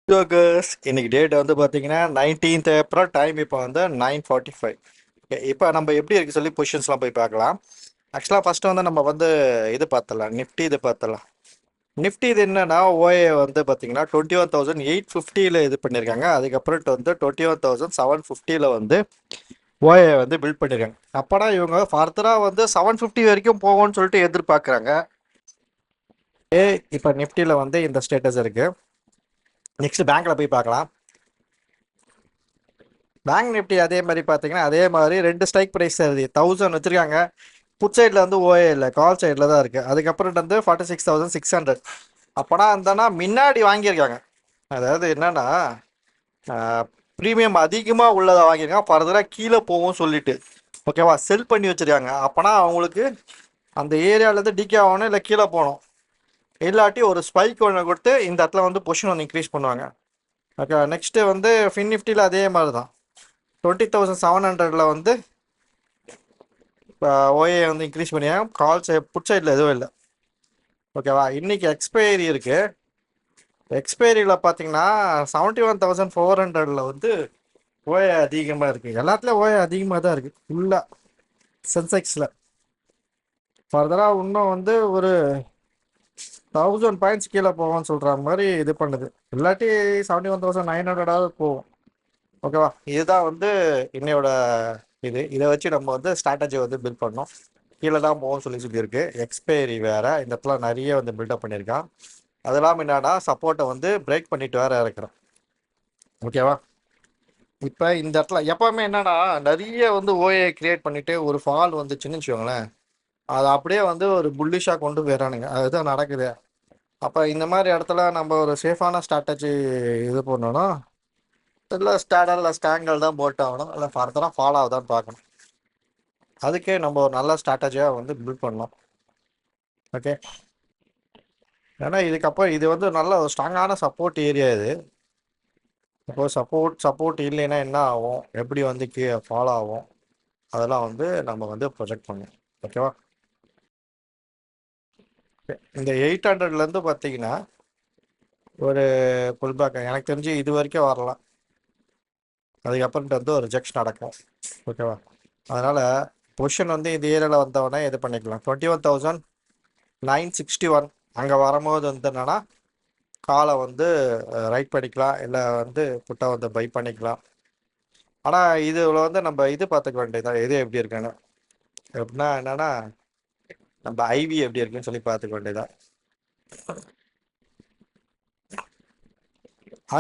இன்னைக்கு டேட் வந்து பார்த்தீங்கன்னா 19th ஏப்ரல். டைம் இப்போ வந்து 9:45. இப்போ நம்ம எப்படி இருக்கு சொல்லி பொசிஷன்ஸ்லாம் போய் பார்க்கலாம். ஆக்சுவலாக ஃபர்ஸ்ட் வந்து நம்ம வந்து இது பார்த்துடலாம், நிஃப்டி இது பார்த்துடலாம். நிஃப்டி இது என்னன்னா ஓஏ வந்து பார்த்தீங்கன்னா 21,850 இது பண்ணியிருக்காங்க. அதுக்கப்புறம் வந்து 21,750 வந்து ஓஏ வந்து பில்ட் பண்ணியிருக்காங்க. அப்போனா இவங்க ஃபர்தராக வந்து 750 வரைக்கும் போகும்னு சொல்லிட்டு எதிர்பார்க்குறாங்க. இப்போ நிஃப்டியில் வந்து இந்த ஸ்டேட்டஸ் இருக்கு. நெக்ஸ்ட் பேங்க்ல போய் பார்க்கலாம். பேங்க் நிஃப்டி அதே மாதிரி பார்த்தீங்கன்னா அதே மாதிரி ரெண்டு ஸ்ட்ரைக் ப்ரைஸ் 1000 வச்சுருக்காங்க. புட் சைடில் வந்து ஓஏ இல்லை, கால் சைடில் தான் இருக்குது. அதுக்கப்புறம் வந்து 46,600. அப்போனா அந்தனா முன்னாடி வாங்கியிருக்காங்க. அதாவது என்னன்னா ப்ரீமியம் அதிகமாக உள்ளதை வாங்கியிருக்காங்க, ஃபர்தராக கீழே போகும் சொல்லிட்டு. ஓகேவா, செல் பண்ணி வச்சுருக்காங்க. அப்போனா அவங்களுக்கு அந்த ஏரியாவிலேருந்து டிகே ஆகணும், இல்லை கீழே போகணும், இல்லாட்டி ஒரு ஸ்பைக் ஒன்று கொடுத்து இந்த இடத்துல வந்து பொசிஷன் ஒன்று இன்க்ரீஸ் பண்ணுவாங்க. ஓகே, நெக்ஸ்ட்டு வந்து ஃபின் நிஃப்டியில் அதே மாதிரி தான் 20,700 வந்து இப்போ ஓஏ வந்து இன்க்ரீஸ் பண்ணியாங்க. கால் புட் சைடில் எதுவும் இல்லை. ஓகேவா, இன்னைக்கு எக்ஸ்பைரி இருக்கு. எக்ஸ்பைரியில் பார்த்தீங்கன்னா 71,400 வந்து ஓஏ அதிகமாக இருக்குது. எல்லாத்துலேயும் ஓஏ அதிகமாக தான் இருக்குது ஃபுல்லாக சென்செக்ஸில். ஃபர்தராக இன்னும் வந்து ஒரு 1000 பாயிண்ட்ஸ் கீழே போகும்னு சொல்கிற மாதிரி இது பண்ணுது. இல்லாட்டி 71,900 போகும். ஓகேவா, இதுதான் வந்து இன்னையோட இதை வச்சு நம்ம வந்து ஸ்ட்ராட்டஜி வந்து பில்ட் பண்ணோம். கீழே தான் போகும் சொல்லியிருக்கு. எக்ஸ்பைரி வேற இந்த இடத்துல நிறைய வந்து பில்டப் பண்ணியிருக்கான். அது இல்லாமல் என்னன்னா சப்போர்ட்டை வந்து பிரேக் பண்ணிட்டு வேற இருக்கிறோம். ஓகேவா, இப்போ இந்த இடத்துல எப்பவுமே என்னன்னா நிறைய வந்து ஓஏ கிரியேட் பண்ணிட்டு ஒரு ஃபால் வந்துச்சுன்னு வச்சுக்கோங்களேன், அதை அப்படியே வந்து ஒரு புல்லிஷாக கொண்டு போயிடறானுங்க. அதுதான் நடக்குது. அப்போ இந்த மாதிரி இடத்துல நம்ம ஒரு சேஃபான ஸ்ட்ராட்டஜி இது பண்ணணும். இல்லை ஸ்டாடர் இல்லை ஸ்டாங்கல் தான் போட்டு ஆகணும், இல்லை ஃபர்தராக ஃபாலோ ஆகுதான்னு பார்க்கணும். அதுக்கே நம்ம ஒரு நல்ல ஸ்ட்ராட்டஜியாக வந்து பில்ட் பண்ணோம். ஓகே, ஏன்னா இதுக்கப்புறம் இது வந்து நல்ல ஒரு ஸ்ட்ராங்கான சப்போர்ட் ஏரியா இது. இப்போ சப்போர்ட் இல்லைன்னா என்ன ஆகும், எப்படி வந்து ஃபாலோ ஆகும், அதெல்லாம் வந்து நம்ம வந்து ப்ரொஜெக்ட் பண்ணணும். ஓகேவா, இந்த 800லேருந்து பார்த்தீங்கன்னா ஒரு புல் பேக் எனக்கு தெரிஞ்சு இது வரைக்கும் வரலாம். அதுக்கப்புறம்ட்டு வந்து ஒரு ரிஜெக்ஷன் நடக்கும். ஓகேவா, அதனால் பொசிஷன் வந்து இந்த ஏரியாவில் வந்தவொடனே இது பண்ணிக்கலாம். 21,961 அங்கே வரும்போது வந்து என்னென்னா காலை வந்து ரைட் பண்ணிக்கலாம், இல்லை வந்து புட்டை வந்து பை பண்ணிக்கலாம். ஆனால் இதில் வந்து நம்ம இது பார்த்துக்க வேண்டியதான், எது எப்படி இருக்குன்னு. எப்படின்னா என்னன்னா நம்ம ஐவி எப்படி இருக்குன்னு சொல்லி பார்த்துக்க வேண்டியதான்.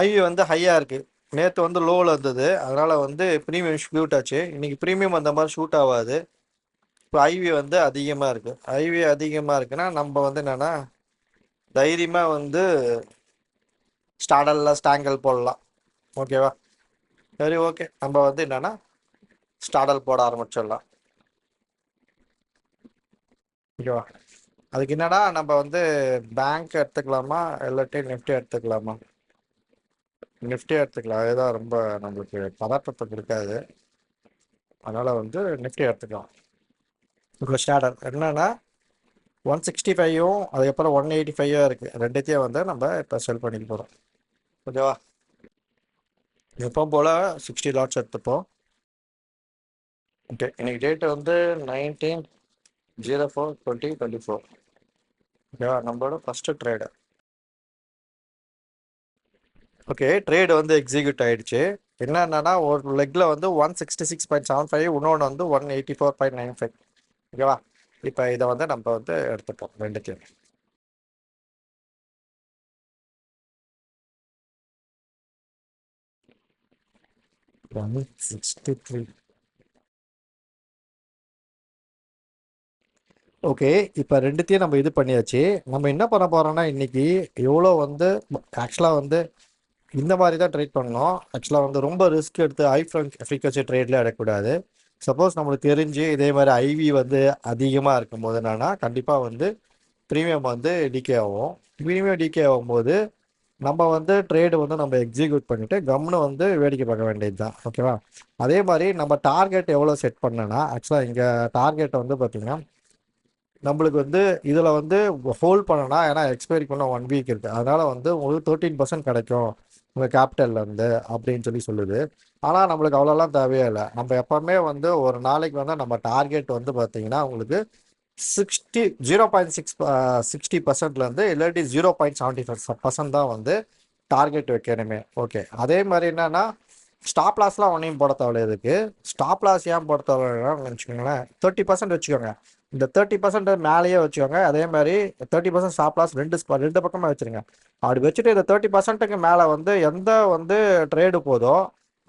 ஐவி வந்து ஹையாக இருக்குது. நேற்று வந்து லோவில் இருந்தது, அதனால் வந்து ப்ரீமியம் ஷூட் ஆச்சு. இன்றைக்கி ப்ரீமியம் அந்த மாதிரி ஷூட் ஆகாது. இப்போ ஐவி வந்து அதிகமாக இருக்குது. ஐவி அதிகமாக இருக்குன்னா நம்ம வந்து என்னென்னா தைரியமாக வந்து ஸ்டாடலில் ஸ்டாங்கல் போடலாம். ஓகேவா, சரி, ஓகே, நம்ம வந்து என்னென்னா ஸ்டாடல் போட ஆரம்பிச்சிடலாம். ஓகேவா, அதுக்கு என்னடா நம்ம வந்து பேங்க் எடுத்துக்கலாமா இல்லாட்டி நிஃப்டி எடுத்துக்கலாமா? நிஃப்டி எடுத்துக்கலாம், அதுதான் ரொம்ப நம்மளுக்கு பதற்றத்தை கொடுக்காது. அதனால் வந்து நிஃப்டி எடுத்துக்கலாம். இப்போ ஸ்டார்டர் என்னன்னா 165ம் அதுக்கப்புறம் 185 இருக்குது. ரெண்டுத்தையும் வந்து நம்ம இப்போ செல் பண்ணிட்டு போகிறோம். ஓகேவா, எப்போ போல் 60 லாட்ஸ் எடுத்துப்போம். ஓகே, இன்னைக்கு டேட்டு வந்து 19/04/2024. ஓகேவா, நம்மளோட ஃபஸ்ட்டு ட்ரேடு. ஓகே, ட்ரேடு வந்து எக்ஸிக்யூட் ஆகிடுச்சு. என்னன்னா ஒரு லெக்கில் வந்து 166.75, இன்னொன்று வந்து 184.95. ஓகேவா, இப்போ இதை வந்து நம்ம வந்து எடுத்துப்போம் ரெண்டுத்தையும். ஓகே, இப்போ ரெண்டுத்தையும் நம்ம இது பண்ணியாச்சு. நம்ம என்ன பண்ண போகிறோம்னா இன்னைக்கு எவ்வளோ வந்து ஆக்சுவலாக வந்து இந்த மாதிரி தான் ட்ரேட் பண்ணணும். ஆக்சுவலாக வந்து ரொம்ப ரிஸ்க் எடுத்து ஃப்ரீக்வன்சி ட்ரேட்ல எடுக்கக்கூடாது. சப்போஸ் நம்மளுக்கு தெரிஞ்சு இதே மாதிரி ஐவி வந்து அதிகமாக இருக்கும்போது என்னன்னா கண்டிப்பாக வந்து ப்ரீமியம் வந்து டிகே ஆகும். ப்ரீமியம் டிகே ஆகும்போது நம்ம வந்து ட்ரேடு வந்து நம்ம எக்ஸிக்யூட் பண்ணிவிட்டு கம்னு வந்து வேடிக்கை பார்க்க வேண்டியது தான். ஓகேவா, அதே மாதிரி நம்ம டார்கெட் எவ்வளோ செட் பண்ணனா ஆக்சுவலாக இங்கே டார்கெட்டை வந்து பார்த்திங்கன்னா நம்மளுக்கு வந்து இதில் வந்து ஹோல்ட் பண்ணனா, ஏன்னா எக்ஸ்பைரிக்கு இன்னும் 1 வீக் இருக்குது, அதனால் வந்து உங்களுக்கு 13% கிடைக்கும் உங்கள் கேபிட்டல்லேருந்து அப்படின்னு சொல்லுது. ஆனால் நம்மளுக்கு அவ்வளோலாம் தேவையே இல்லை. நம்ம எப்போவுமே வந்து ஒரு நாளைக்கு வந்து நம்ம டார்கெட் வந்து பார்த்தீங்கன்னா உங்களுக்கு 0.6 60%லேருந்து இல்லாட்டி 0.75% தான் வந்து டார்கெட் வைக்கணுமே. ஓகே, அதே மாதிரி என்னன்னா ஸ்டாப் லாஸ்லாம் ஒன்றையும் போட தேவையில்ல. இதுக்கு ஸ்டாப் லாஸ் ஏன் போட தேவையில்லைன்னு வச்சுக்கோங்களேன். 30% வச்சுக்கோங்க. இந்த 30% மேலேயே வச்சுக்கோங்க. அதே மாதிரி 30% ஸ்டாப் லாஸ் ரெண்டு பக்கமாக வச்சுருங்க. அப்படி வச்சுட்டு இந்த 30%க்கு மேலே வந்து எந்த வந்து ட்ரேடு போதோ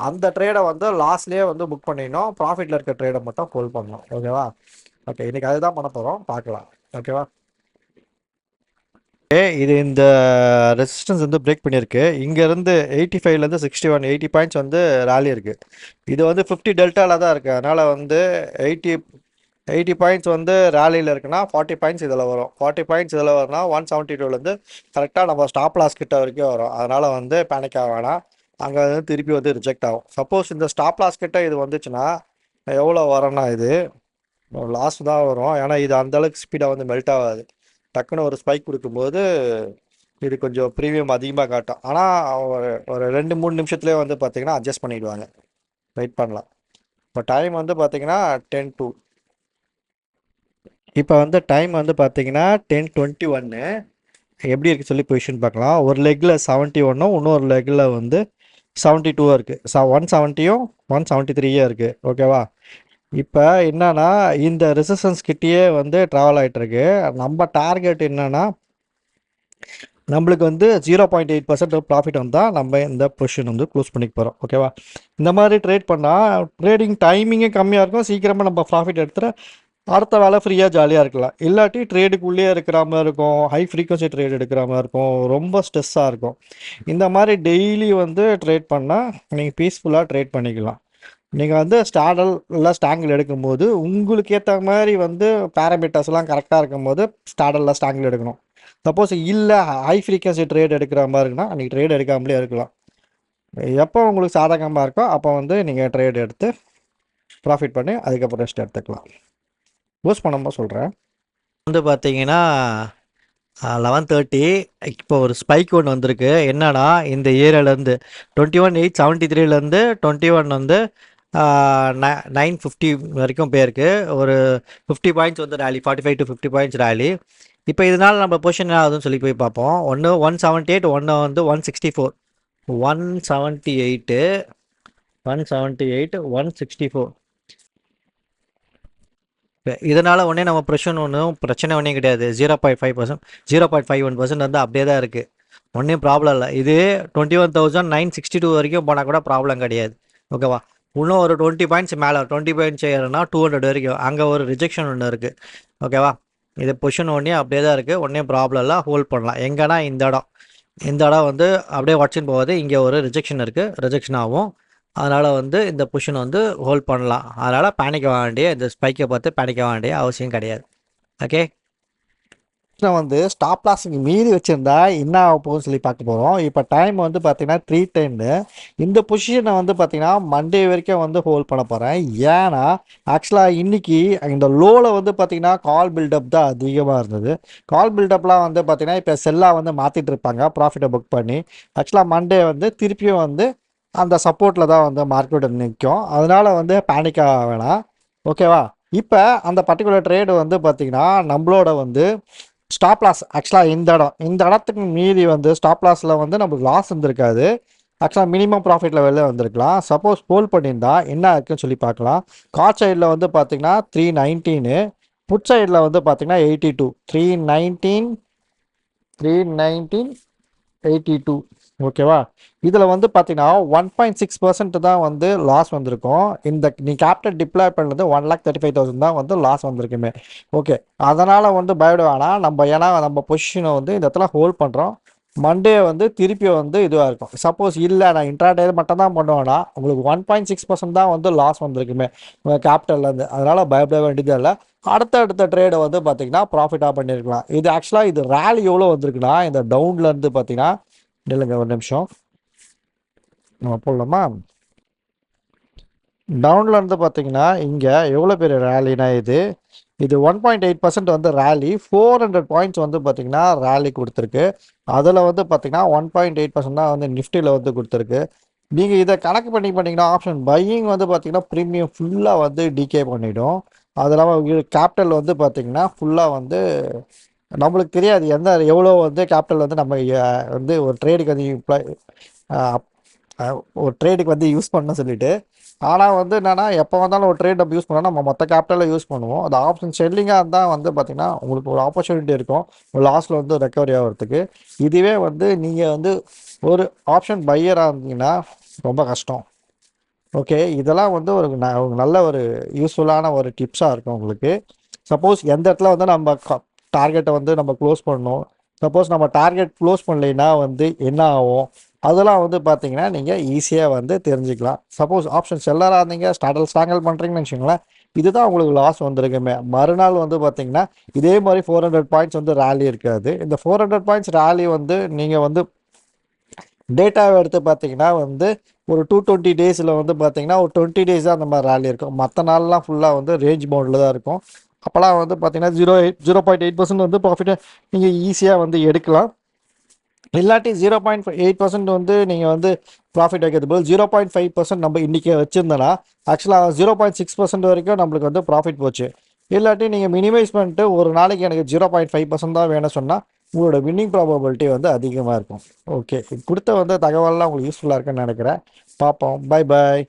அந்த ட்ரேடை வந்து லாஸ்ட்லேயே வந்து புக் பண்ணிடணும். ப்ராஃபிட்டில் இருக்க ட்ரேடை மட்டும் ஹோல்ட் பண்ணணும். ஓகேவா? ஓகே, இன்னைக்கு அதுதான் பண்ண போகிறோம். பார்க்கலாம். ஓகேவா? இது இந்த ரெசிஸ்டன்ஸ் வந்து பிரேக் பண்ணியிருக்கு. இங்கேருந்து 85லேருந்து 61 80 பாயிண்ட்ஸ் வந்து ரேலி இருக்குது. இது வந்து 50 டெல்டாவில் தான் இருக்குது. அதனால் வந்து 80 பாயிண்ட்ஸ் வந்து ரேலியில் இருக்குன்னா 40 பாயிண்ட்ஸ் இதில் வரும். 40 பாயிண்ட்ஸ் இதில் வரும்னா 172லேருந்து கரெக்டாக நம்ம ஸ்டாப் லாஸ் கிட்ட வரைக்கும் வரும். அதனால் வந்து பேனிக் ஆக வேணாம். அங்கே வந்து திருப்பி வந்து ரிஜெக்ட் ஆகும். சப்போஸ் இந்த ஸ்டாப் லாஸ் கிட்ட இது வந்துச்சுன்னா எவ்வளோ வரும்னா இது லாஸ் தான் வரும். ஏன்னா இது அந்தளவுக்கு ஸ்பீடாக வந்து மெல்ட் ஆகாது. டக்குன்னு ஒரு ஸ்பைக் கொடுக்கும்போது இது கொஞ்சம் ப்ரீமியம் அதிகமாக காட்டும். ஆனால் ஒரு 2-3 நிமிஷத்துலேயே வந்து பார்த்தீங்கன்னா அட்ஜஸ்ட் பண்ணிவிடுவாங்க. வெயிட் பண்ணலாம். இப்போ டைம் வந்து பார்த்தீங்கன்னா 10 to இப்போ வந்து டைம் வந்து பார்த்தீங்கன்னா 10:21 எப்படி இருக்குது சொல்லி பொசிஷன் பார்க்கலாம். ஒரு லெக்கில் 71ம் இன்னொரு லெக்கில் வந்து 72 இருக்குது. 170யும் 173 இருக்குது. ஓகேவா? இப்போ என்னன்னா இந்த ரெசிஸ்டன்ஸ் கிட்டேயே வந்து ட்ராவல் ஆகிட்டுருக்கு. நம்ம டார்கெட் என்னன்னா நம்மளுக்கு வந்து 0.8% ப்ராஃபிட் வந்தால் நம்ம இந்த பொசிஷன் வந்து க்ளோஸ் பண்ணிக்க போகிறோம். ஓகேவா? இந்த மாதிரி ட்ரேட் பண்ணால் ட்ரேடிங் டைமிங்கே கம்மியாக இருக்கும். சீக்கிரமாக நம்ம ப்ராஃபிட் எடுத்துகிட்டு அடுத்த வேலை ஃப்ரீயாக ஜாலியாக இருக்கலாம். இல்லாட்டி ட்ரேடுக்குள்ளேயே இருக்கிற மாதிரி இருக்கும். ஹை ஃப்ரீக்வன்சி ட்ரேட் எடுக்கிற மாதிரி இருக்கும். ரொம்ப ஸ்ட்ரெஸ்ஸாக இருக்கும். இந்த மாதிரி டெய்லி வந்து ட்ரேட் பண்ணால் நீங்கள் பீஸ்ஃபுல்லாக ட்ரேட் பண்ணிக்கலாம். நீங்கள் வந்து ஸ்டாடல் இல்லை ஸ்டாங்கில் எடுக்கும்போது உங்களுக்கு ஏற்ற மாதிரி வந்து பேராமீட்டர்ஸ்லாம் கரெக்டாக இருக்கும்போது ஸ்டாடலில் ஸ்டாங்கில் எடுக்கணும். சப்போஸ் இல்லை ஹை ஃப்ரீக்வன்சி ட்ரேட் எடுக்கிற மாதிரி இருக்குன்னா அன்றைக்கி ட்ரேட் எடுக்காமலே இருக்கலாம். எப்போ உங்களுக்கு சாதகமாக இருக்கோ அப்போ வந்து நீங்கள் ட்ரேட் எடுத்து ப்ராஃபிட் பண்ணி அதுக்கப்புறம் ரெஸ்ட் எடுத்துக்கலாம். யூஸ் பண்ணும்போது சொல்கிறேன். வந்து பார்த்தீங்கன்னா 11:30 இப்போ ஒரு ஸ்பைக் ஒன்று வந்திருக்கு. என்னன்னா இந்த ஏரியாலேருந்து 21,873லேருந்து 21 வந்து 950 வரைக்கும் போயிருக்கு. ஒரு 50 பாயிண்ட்ஸ் வந்து ரேலி, 45 to 50 பாயிண்ட்ஸ் ரேலி. இப்போ இதனால் நம்ம பொசிஷன் என்ன ஆகுதுன்னு சொல்லி போய் பார்ப்போம். ஒன்று 178, ஒன்று வந்து 164. 178 164. இதனால் ஒன்றே நம்ம ஒன்றும் பிரச்சனை ஒன்றும் கிடையாது. 0.5%, 0.51% வந்து அப்படியே தான் இருக்குது. ஒன்றும் ப்ராப்ளம் இல்லை. இது 21,962 வரைக்கும் போனால் கூட ப்ராப்ளம் கிடையாது. ஓகேவா? இன்னும் ஒரு 20 பாயிண்ட்ஸ் மேலே 20 பாயிண்ட்ஸ் ஏறுனா 200 வரைக்கும் அங்கே ஒரு ரிஜெக்ஷன் ஒன்று இருக்குது. ஓகேவா? இது பொசிஷன் ஒன்றே அப்படியே தான் இருக்குது. ஒன்றே ப்ராப்ளம் இல்லை. ஹோல்ட் பண்ணலாம். எங்கன்னா இந்த இடம் வந்து அப்படியே உடச்சின்னு போகாது. இங்கே ஒரு ரிஜெக்ஷன் இருக்குது. ரிஜெக்ஷன் ஆகும். அதனால் வந்து இந்த பொசிஷன் வந்து ஹோல்ட் பண்ணலாம். அதனால் பேனிக்க வேண்டிய இந்த ஸ்பைக்கை பார்த்து பேனிக்க வேண்டிய அவசியம் கிடையாது. ஓகே, வந்து ஸ்டாப் லாஸுக்கு மீறி வச்சுருந்தா என்ன ஆக போகுதுன்னு சொல்லி பார்க்க போகிறோம். இப்போ டைம் வந்து பார்த்தீங்கன்னா 3:10. இந்த பொசிஷனை வந்து பார்த்தீங்கன்னா மண்டே வரைக்கும் வந்து ஹோல்ட் பண்ண போகிறேன். ஏன்னா ஆக்சுவலாக இன்றைக்கி இந்த லோவில் வந்து பார்த்தீங்கன்னா கால் பில்டப் தான் அதிகமாக இருந்தது. கால் பில்டப்லாம் வந்து பார்த்தீங்கன்னா இப்போ செல்லாக வந்து மாற்றிட்டு இருப்பாங்க ப்ராஃபிட்டை புக் பண்ணி. ஆக்சுவலாக மண்டே வந்து திருப்பியும் வந்து அந்த சப்போர்ட்டில் தான் வந்து மார்க்கெட் நிற்கும். அதனால் வந்து பேனிக்காக வேணாம். ஓகேவா? இப்போ அந்த பர்டிகுலர் ட்ரேடு வந்து பார்த்திங்கன்னா நம்மளோட வந்து ஸ்டாப் லாஸ் ஆக்சுவலாக இந்த இடத்துக்கு மீறி வந்து ஸ்டாப் லாஸில் வந்து நம்மளுக்கு லாஸ் இருந்திருக்காது. ஆக்சுவலாக மினிமம் ப்ராஃபிட் லெவலில் வந்திருக்கலாம். சப்போஸ் ஹோல்ட் பண்ணியிருந்தா என்ன இருக்குன்னு சொல்லி பார்க்கலாம். கால் சைடில் வந்து பார்த்திங்கன்னா 319, புட் சைடில் வந்து பார்த்திங்கன்னா 82. 319 ஓகேவா? இதில் வந்து பார்த்தீங்கன்னா 1.6% தான் வந்து லாஸ் வந்திருக்கும். நீ கேபிட்டல் டிப்ளாய் பண்ணது 1,35,000 தான் வந்து லாஸ் வந்திருக்குமே. ஓகே, அதனால் வந்து பயப்பட வேணாம். ஏன்னா நம்ம பொசிஷனை வந்து இந்த இடத்துல ஹோல்ட் பண்ணுறோம். மண்டே வந்து திருப்பி வந்து இதுவாக இருக்கும். சப்போஸ் இல்லை நான் இன்ட்ராடே மட்டும் தான் பண்ணுவேன்னா உங்களுக்கு 1.6% தான் வந்து லாஸ் வந்திருக்குமே உங்கள் கேபிட்டல்லேருந்து. அதனால் பயப்பட வேண்டியதே இல்லை. அடுத்த ட்ரேடை வந்து பார்த்தீங்கன்னா ப்ராஃபிட்டாக பண்ணியிருக்கலாம். இது ஆக்சுவலாக இது ரேலி எவ்வளோ வந்திருக்குன்னா இந்த டவுன்லேருந்து பார்த்தீங்கன்னா இல்லைங்க ஒரு நிமிஷம் நம்ம போடலாமா. டவுன்லேருந்து பார்த்தீங்கன்னா இங்கே எவ்வளோ பெரிய ரேலினா இது இது 1.8% வந்து ரேலி, 400 பாயிண்ட்ஸ் வந்து பார்த்தீங்கன்னா ரேலி கொடுத்துருக்கு. அதில் வந்து பார்த்தீங்கன்னா 1.8% தான் வந்து நிஃப்டியில் வந்து கொடுத்துருக்கு. நீங்கள் இதை கணக்கு பண்ணி பண்ணிங்கன்னா ஆப்ஷன் பையிங் வந்து பார்த்தீங்கன்னா ப்ரீமியம் ஃபுல்லாக வந்து டிகே பண்ணிடும். அது இல்லாமல் கேபிட்டல் வந்து பார்த்தீங்கன்னா ஃபுல்லாக வந்து நம்மளுக்கு தெரியாது எவ்வளோ வந்து கேபிட்டல் வந்து நம்ம வந்து ஒரு ட்ரேடுக்கு வந்து ஒரு ட்ரேடுக்கு வந்து யூஸ் பண்ண சொல்லிட்டு. ஆனால் வந்து என்னென்னா எப்போ வந்தாலும் ஒரு ட்ரேட் நம்ம யூஸ் பண்ணோம் நம்ம மொத்த கேபிட்டலில் யூஸ் பண்ணுவோம். அது ஆப்ஷன் செல்லிங்காக இருந்தால் வந்து பார்த்திங்கன்னா உங்களுக்கு ஒரு ஆப்பர்ச்சுனிட்டி இருக்கும் ஒரு லாஸில் வந்து ரெக்கவரி ஆகிறதுக்கு. இதுவே வந்து நீங்கள் வந்து ஒரு ஆப்ஷன் பையராக இருந்தீங்கன்னா ரொம்ப கஷ்டம். ஓகே, இதெல்லாம் வந்து ஒரு நல்ல ஒரு யூஸ்ஃபுல்லான ஒரு டிப்ஸாக இருக்கும் உங்களுக்கு. சப்போஸ் எந்த இடத்துல வந்து நம்ம டார்கெட்டை வந்து நம்ம க்ளோஸ் பண்ணணும், சப்போஸ் நம்ம டார்கெட் க்ளோஸ் பண்ணலைன்னா வந்து என்ன ஆகும், அதெல்லாம் வந்து பார்த்தீங்கன்னா நீங்கள் ஈஸியாக வந்து தெரிஞ்சுக்கலாம். சப்போஸ் ஆப்ஷன் செல்லராக இருந்தீங்க ஸ்டாங்கல் பண்ணுறீங்கன்னு வச்சுக்கோங்களேன், இதுதான் உங்களுக்கு லாஸ் வந்திருக்குமே. மறுநாள் வந்து பார்த்தீங்கன்னா இதே மாதிரி 400 பாயிண்ட்ஸ் வந்து ரேலி இருக்காது. இந்த 400 பாயிண்ட்ஸ் ரேலி வந்து நீங்கள் வந்து டேட்டாவை எடுத்து பார்த்தீங்கன்னா வந்து ஒரு 220 டேஸில் வந்து பார்த்தீங்கன்னா ஒரு 20 டேஸ் தான் அந்த மாதிரி ரேலி இருக்கும். மற்ற நாள்லாம் ஃபுல்லாக வந்து ரேஞ்ச் பவுண்டில் தான் இருக்கும். அப்போலாம் வந்து பார்த்தீங்கன்னா 0.8% வந்து ப்ராஃபிட்டை நீங்கள் ஈஸியாக வந்து எடுக்கலாம். இல்லாட்டி 0.8% வந்து நீங்கள் வந்து ப்ராஃபிட் வைக்கிறது போது 0.5% நம்ம இன்றைக்கி வச்சுருந்தோன்னா ஆக்சுவலாக 0.6% வரைக்கும் நம்மளுக்கு வந்து ப்ராஃபிட் போச்சு. இல்லாட்டி நீங்கள் மினிமைஸ் பண்ணிட்டு ஒரு நாளைக்கு எனக்கு 0.5% தான் வேணும் சொன்னால் உங்களோட வின்னிங் ப்ராபபிலிட்டி வந்து அதிகமாக இருக்கும். ஓகே, கொடுத்த வந்து தகவல்லாம் உங்களுக்கு யூஸ்ஃபுல்லாக இருக்குன்னு நினைக்கிறேன். பார்ப்போம். Bye bye.